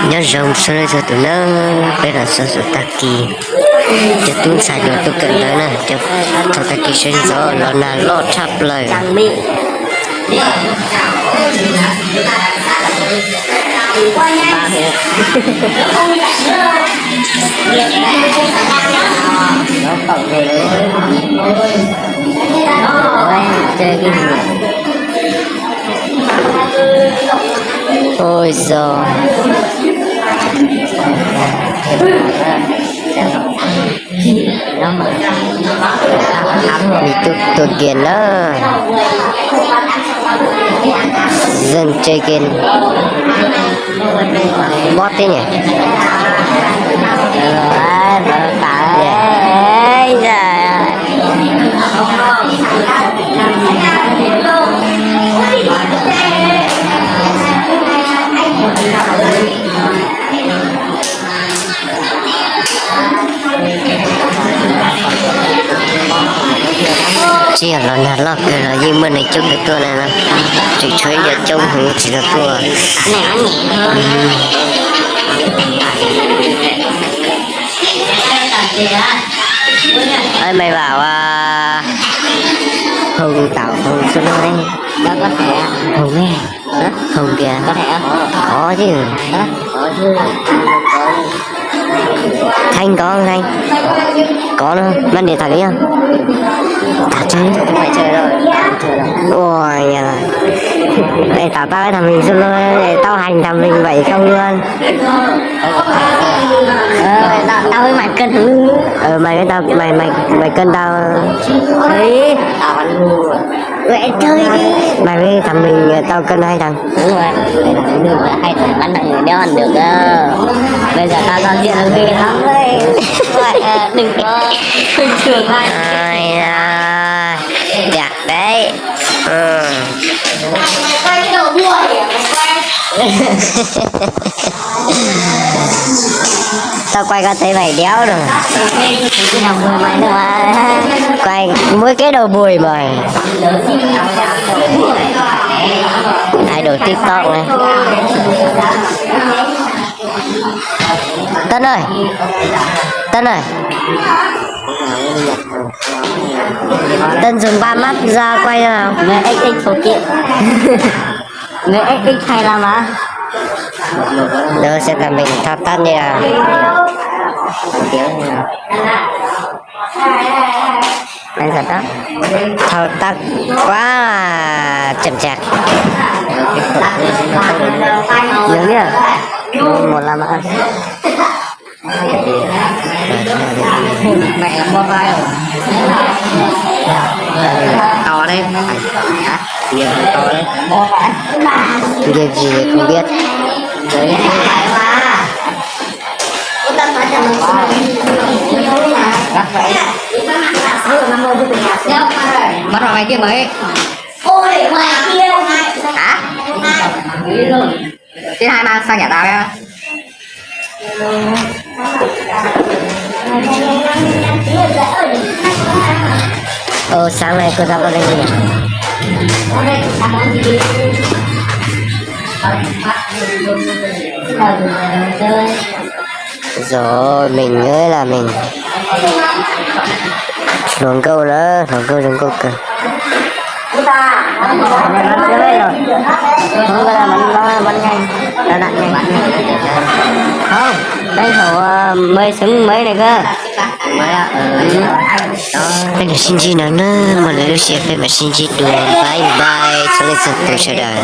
nhớ rồng số này giờ tụi nó bây giờ số số ta kỳ cho tụi xài đồ tụi cần đó nè cho ta kỳ sinh gió lo là lo chắp lời ôi giời bị tụt kiền đó dân chơi kiền bót thế nhỉ chỉ là nạt lót rồi là nhưng mà này chung đượcตัวnày là chỉ chơi giờ chung không chỉ đượcตัวơi mày bảo hùng tạo hùng xuân đây đó có thể hùng nghe hùng kìa có thể có chứ Thanh có không Thanh? Có đâu, mang điện thoại đi không? Tao chơi, phải chơi rồi. Ôi nhà để tao cái thằng mình luôn để tao hành thằng mình vậy không luôn. Tao với mày cân thử. Mày với tao mày cân tao. Đấy, tao ăn ngu. Vậy chơi đi. Mày với thằng mình tao cân hai thằng. Đúng rồi. Được hai thằng bắn thằng người đeo ăn được đâu. Bây giờ tao giao diện là ghê lắm đấy. Đừng có khinh thường ai. Đẹp đấy. Quay cái đầu buổi tao quay có thấy mày đéo rồi. Quay mỗi cái đầu bùi mày. Ai đồ TikTok này. Tân ơi. Tân dùng 3 mắt ra quay nào. Người XX số kiện. Người XX hay lắm á. Đó sẽ là mình thao tác như là anh giật đó thao tác quá chậm chạp nhớ nhá một làm ăn mẹ mua vai rồi to đấy hả giờ to đấy game gì không biết đấy bắt vào ngoài kia mới ôi ngoài kia hả cái hai mang sang nhà tao nha sáng nay cô ra vào đây nhỉ rồi mình ơi là mình xuống câu đó xuống câu cơ không có là bắn nhanh là đạn nhanh không đây khẩu mới súng mới này cơ đây là xin gì nữa mà lấy xe phải mà xin gì đùa bye bye cho lên sân tôi sẽ đợi